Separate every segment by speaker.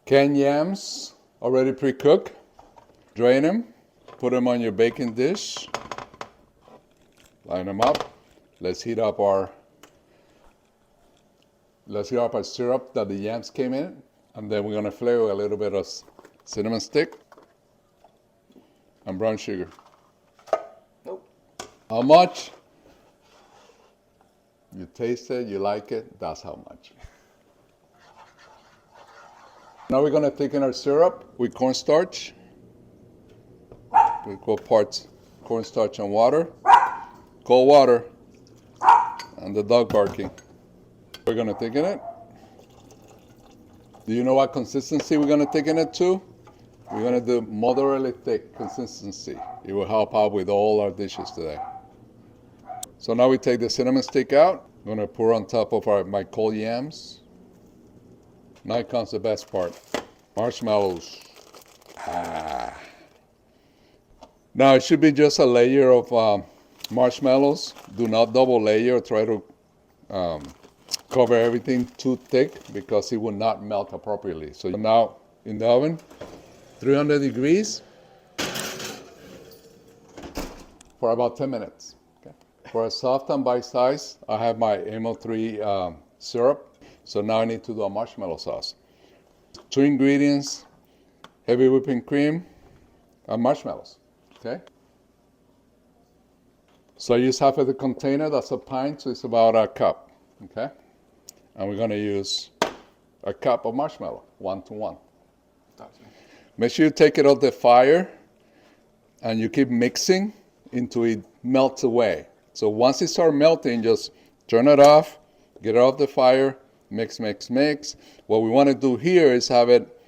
Speaker 1: Canned yams, already pre-cooked. Drain them, put them on your baking dish. Line them up. Let's heat up our syrup that the yams came in, and then we're gonna flavor a little bit of cinnamon stick and brown sugar.
Speaker 2: Nope.
Speaker 1: How much? You taste it, you like it, that's how much. Now we're gonna thicken our syrup with cornstarch. Equal parts cornstarch and water. Cold water. And the dog barking. We're gonna thicken it. Do you know what consistency we're gonna thicken it to? We're gonna do moderately thick consistency. It will help out with all our dishes today. So now we take the cinnamon stick out. I'm gonna pour on top of my cold yams. Now comes the best part. Marshmallows. Now it should be just a layer of marshmallows. Do not double layer. Try to cover everything too thick because it will not melt appropriately. So now in the oven, 300 degrees for about 10 minutes. Okay. For a soft and bite size, I have my MO3 syrup. So now I need to do a marshmallow sauce. 2 ingredients, heavy whipping cream and marshmallows. Okay. So I use half of the container, that's a pint, so it's about a cup. Okay. And we're gonna use a cup of marshmallow, 1 to 1. Make sure you take it off the fire and you keep mixing until it melts away. So once it starts melting, just turn it off, get it off the fire, mix, mix, mix. What we want to do here is have it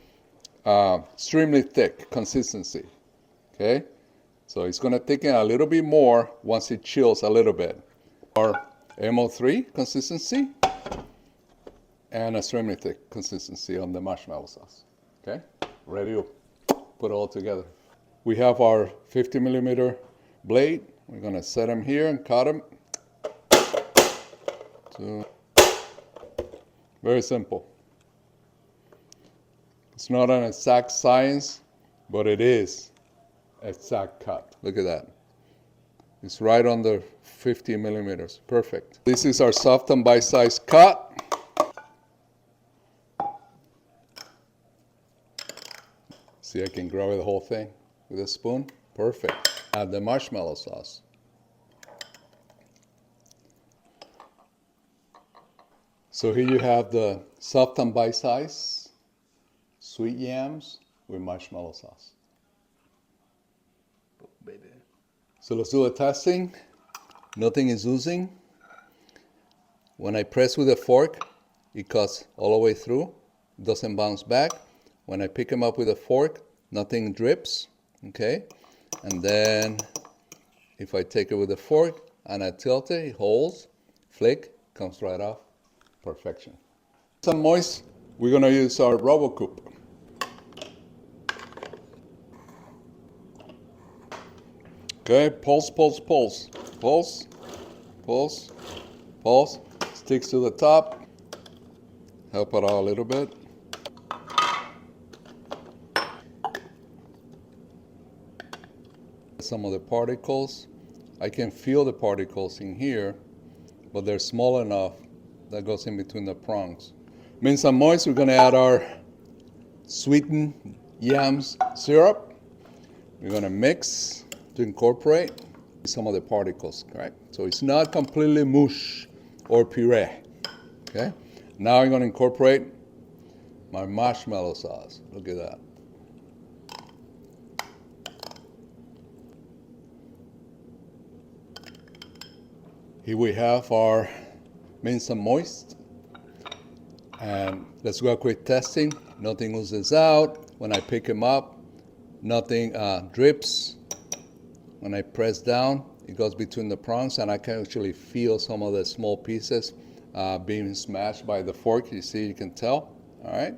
Speaker 1: extremely thick consistency. Okay, so it's going to thicken a little bit more once it chills a little bit. Our MO3 consistency and extremely thick consistency on the marshmallow sauce. Okay, ready to put it all together. We have our 50 millimeter blade. We're going to set them here and cut them. Very simple. It's not an exact science, but it is exact cut. Look at that. It's right under 50 millimeters. Perfect. This is our soft and bite-sized cut. See, I can grab the whole thing with a spoon. Perfect. Add the marshmallow sauce. So here you have the soft and bite-sized sweet yams with marshmallow sauce.
Speaker 2: Baby.
Speaker 1: So let's do a testing. Nothing is oozing. When I press with a fork, it cuts all the way through. Doesn't bounce back. When I pick them up with a fork, nothing drips. Okay? And then if I take it with a fork and I tilt it, it holds, flick, comes right off. Perfection. Some moist, we're gonna use our RoboCoupe. Okay, pulse, pulse, pulse, pulse, pulse, pulse. Sticks to the top. Help it out a little bit. Some of the particles. I can feel the particles in here, but they're small enough that goes in between the prongs. Minced and moist, we're gonna add our sweetened yams syrup. We're gonna mix to incorporate some of the particles, right? So it's not completely mush or puree, okay? Now I'm gonna incorporate my marshmallow sauce. Look at that. Here we have our minced and moist. And let's do a quick testing. Nothing oozes out. When I pick them up, nothing drips. When I press down, it goes between the prongs, and I can actually feel some of the small pieces being smashed by the fork. You see, you can tell. All right.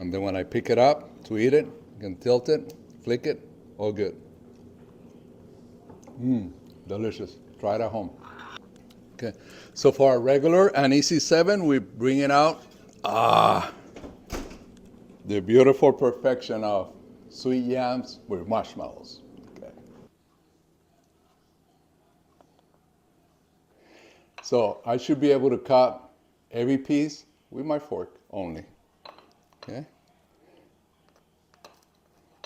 Speaker 1: And then when I pick it up to eat it, you can tilt it, flick it, all good. Delicious. Try it at home. Okay, so for our regular and easy 7, we bring it out. the beautiful perfection of sweet yams with marshmallows. Okay. So I should be able to cut every piece with my fork only. Okay.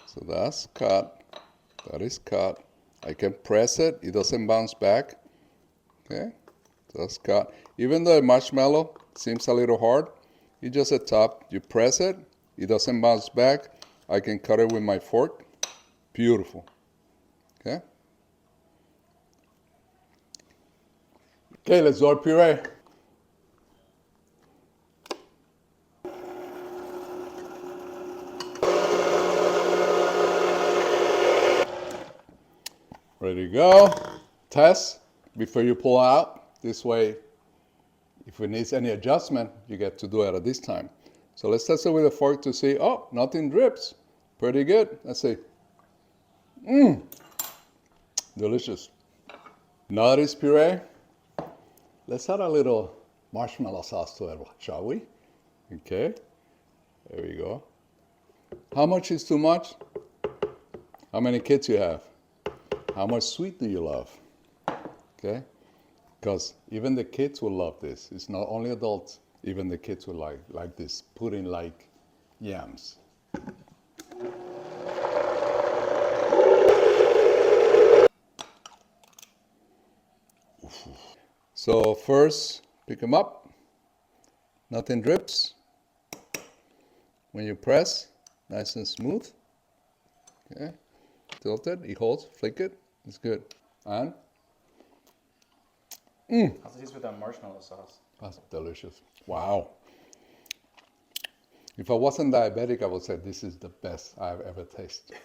Speaker 1: So that's cut. That is cut. I can press it. It doesn't bounce back. Okay. That's cut. Even though the marshmallow seems a little hard, you just at top, you press it. It doesn't bounce back. I can cut it with my fork. Beautiful. Okay. Okay, let's do our puree. Ready to go. Test before you pull out. This way, if it needs any adjustment, you get to do it at this time. So let's test it with a fork to see, oh, nothing drips. Pretty good. Let's see. Delicious. Now that it's puree, let's add a little marshmallow sauce to it, shall we? Okay. There we go. How much is too much? How many kids you have? How much sweet do you love? Okay? Because even the kids will love this. It's not only adults, even the kids will like this pudding-like yams. So first, pick them up. Nothing drips. When you press, nice and smooth. Okay? Tilt it, it holds, flick it, it's good. And?
Speaker 2: How's it taste with that marshmallow sauce?
Speaker 1: That's delicious. Wow. If I wasn't diabetic, I would say this is the best I've ever tasted.